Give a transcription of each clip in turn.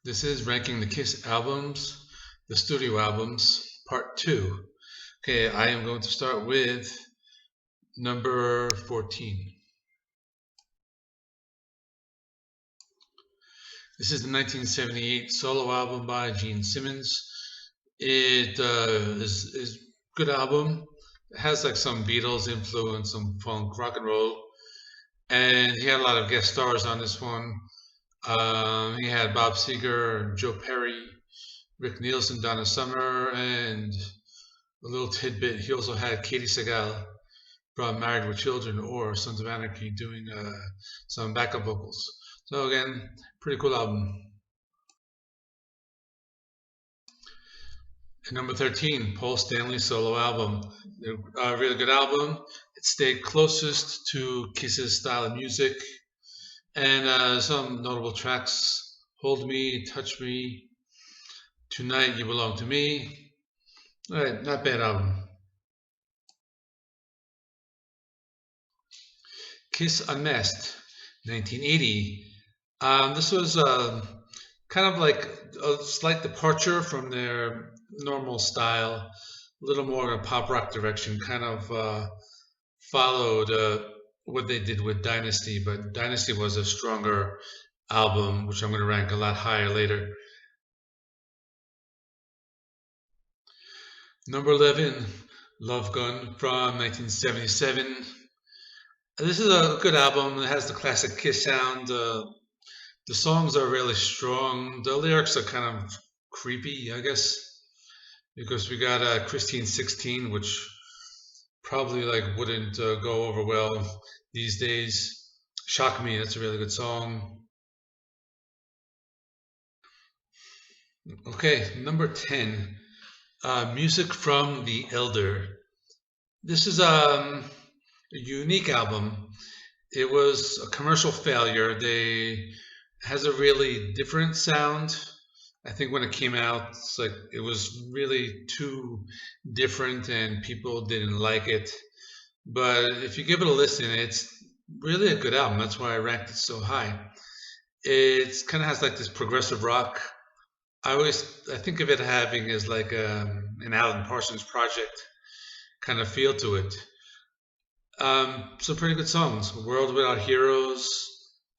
This is ranking the Kiss albums, the studio albums, part 2. Okay, I am going to start with number 14. This is the 1978 solo album by Gene Simmons. It is a good album. It has like some Beatles influence, some funk, rock and roll, and he had a lot of guest stars on this one. He had Bob Seger, Joe Perry, Rick Nielsen, Donna Summer, and a little tidbit, he also had Katie Segal from Married with Children or Sons of Anarchy doing some backup vocals. So again, pretty cool album. And number 13, Paul Stanley solo album. A really good album. It stayed closest to Kiss's style of music. And some notable tracks: Hold Me, Touch Me, Tonight You Belong to Me. All right, not bad album. Kiss Unmasked, 1980. This was kind of like a slight departure from their normal style, a little more in a pop rock direction, kind of followed what they did with Dynasty, but Dynasty was a stronger album, which I'm going to rank a lot higher later. Number 11, Love Gun from 1977. This is a good album. It has the classic Kiss sound. The songs are really strong. The lyrics are kind of creepy, I guess, because we got Christine 16, which probably like wouldn't go over well these days. Shock Me, that's a really good song. Okay, number 10, Music from the Elder. This is a unique album. It was a commercial failure. They has a really different sound. I think when it came out, it's like it was really too different and people didn't like it. But if you give it a listen, it's really a good album. That's why I ranked it so high. It kind of has like this progressive rock. I think of it having as like an Alan Parsons project kind of feel to it. Some pretty good songs. World Without Heroes,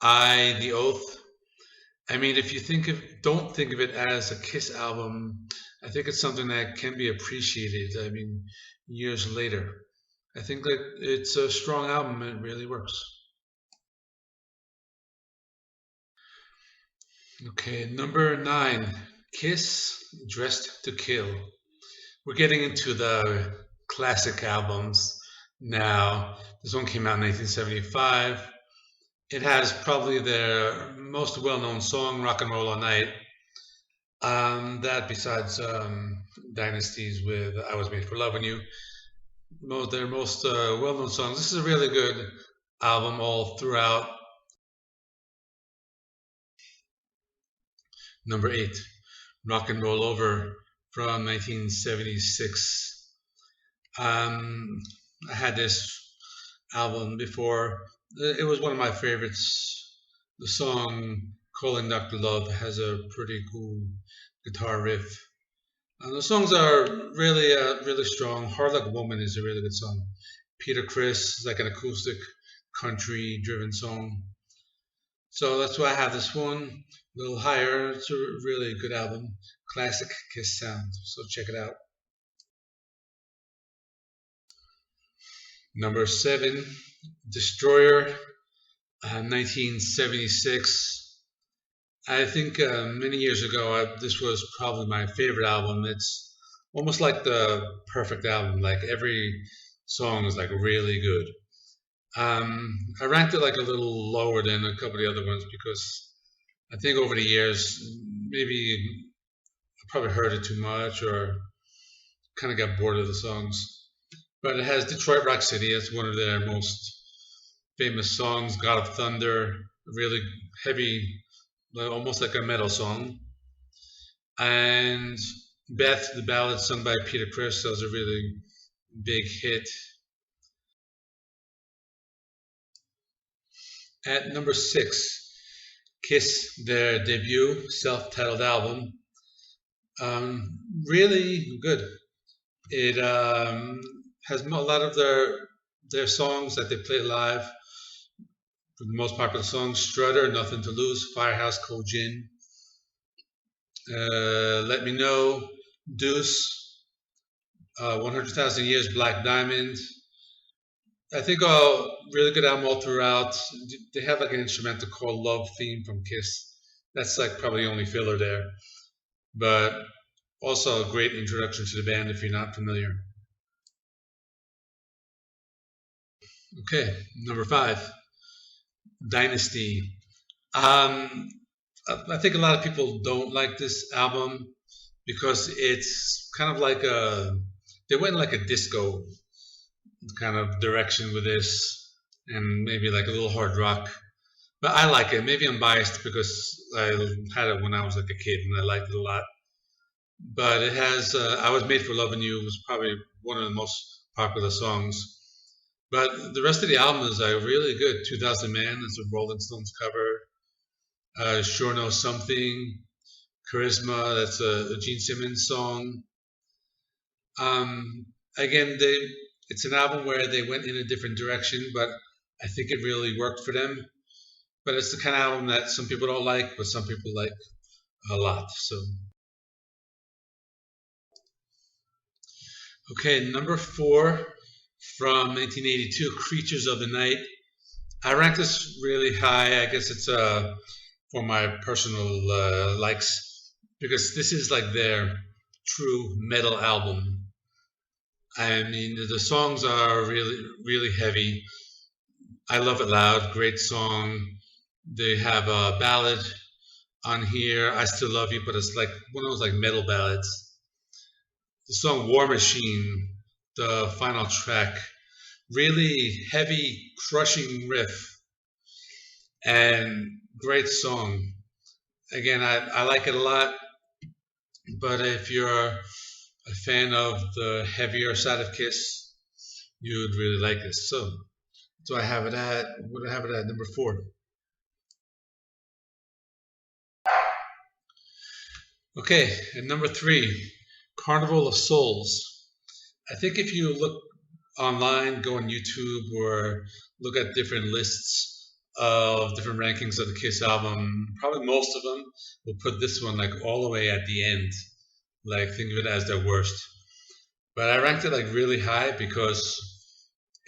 I, The Oath. I mean, if you don't think of it as a Kiss album, I think it's something that can be appreciated. I mean, years later, I think that it's a strong album. It really works. Okay, number 9, Kiss, Dressed to Kill. We're getting into the classic albums now. This one came out in 1975. It has probably their most well-known song, "Rock and Roll All Night." That besides Dynasties with "I Was Made for Loving You," their most well-known songs. This is a really good album all throughout. Number 8, "Rock and Roll Over" from 1976. I had this album before. It was one of my favorites. The song "Calling Dr. Love" has a pretty cool guitar riff. The songs are really strong. "Hard Like a Woman" is a really good song. "Peter Criss" is like an acoustic country driven song. So that's why I have this one a little higher. It's a really good album. Classic Kiss sound. So check it out. Number 7, Destroyer, 1976. I think many years ago, this was probably my favorite album. It's almost like the perfect album. Like every song is like really good. I ranked it like a little lower than a couple of the other ones because I think over the years, maybe I probably heard it too much or kind of got bored of the songs. But it has Detroit Rock City. It's one of their most famous songs. God of Thunder, really heavy, almost like a metal song. And Beth, the ballad sung by Peter Criss, that was a really big hit. At number 6, Kiss, their debut self-titled album. Really good. It has a lot of their songs that they play live. For the most popular songs: Strutter, Nothing to Lose, Firehouse, Cold Gin, Let Me Know, Deuce, 100,000 Years, Black Diamond. I think a really good album all throughout. They have like an instrumental called Love Theme from Kiss. That's like probably the only filler there. But also a great introduction to the band if you're not familiar. Okay, number 5, Dynasty. Um, I think a lot of people don't like this album because it's kind of like they went like a disco kind of direction with this, and maybe like a little hard rock. But I like it. Maybe I'm biased because I had it when I was like a kid and I liked it a lot. But it has I Was Made for Loving You was probably one of the most popular songs. But the rest of the album is really good. 2000 Man is a Rolling Stones cover. Sure Know Something. Charisma, that's a Gene Simmons song. Again, it's an album where they went in a different direction, but I think it really worked for them. But it's the kind of album that some people don't like, but some people like a lot. So, okay, number 4 from 1982, Creatures of the Night. I rank this really high. I guess it's for my personal likes, because this is like their true metal album. I mean, the songs are really, really heavy. I Love It Loud, great song. They have a ballad on here, I Still Love You, but it's like one of those like metal ballads. The song War Machine, the final track, really heavy, crushing riff, and great song. Again, I like it a lot, but if you're a fan of the heavier side of Kiss, you'd really like this. So, what do I have it at number 4? Okay, at number 3, Carnival of Souls. I think if you look online, go on YouTube, or look at different lists of different rankings of the Kiss album, probably most of them will put this one like all the way at the end. Like, think of it as their worst. But I ranked it like really high because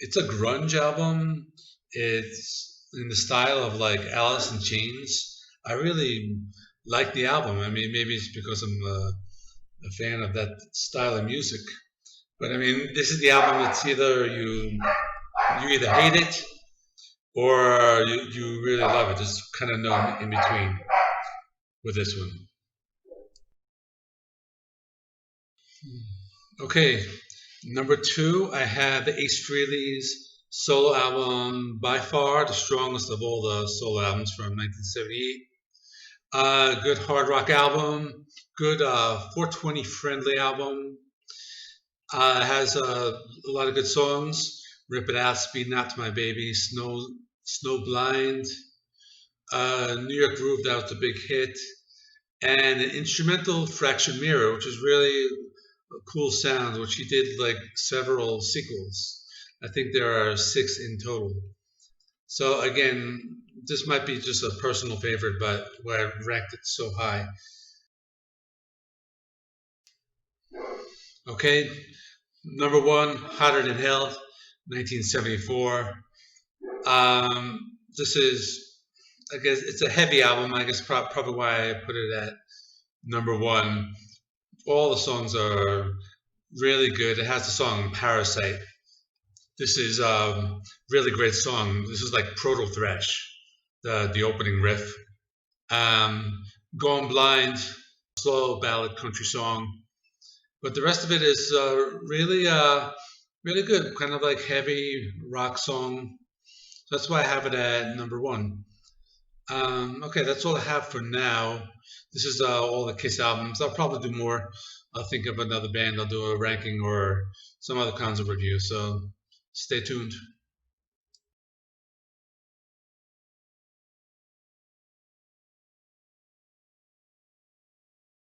it's a grunge album. It's in the style of like Alice in Chains. I really like the album. I mean, maybe it's because I'm a fan of that style of music. But I mean, this is the album. It's either you either hate it or you really love it. There's kind of no in between with this one. Okay, number 2, I have the Ace Frehley's solo album, by far the strongest of all the solo albums from 1978. Good hard rock album, good 420 friendly album. Has a lot of good songs. Rip It Out, Speeding Out to My Baby, Snow Blind, New York Groove, that was the big hit, and an instrumental, Fractured Mirror, which is really a cool sound, which he did like several sequels. I think there are 6 in total. So again, this might be just a personal favorite, but why I ranked it so high. Okay, number 1, Hotter Than Hell, 1974. This is, I guess, it's a heavy album. I guess probably why I put it at number 1. All the songs are really good. It has the song Parasite. This is a really great song. This is like proto thrash, the opening riff. Going Blind, slow ballad country song. But the rest of it is really good, kind of like heavy rock song. That's why I have it at number 1. Okay, that's all I have for now. This is all the Kiss albums. I'll probably do more. I'll think of another band. I'll do a ranking or some other kinds of review. So stay tuned.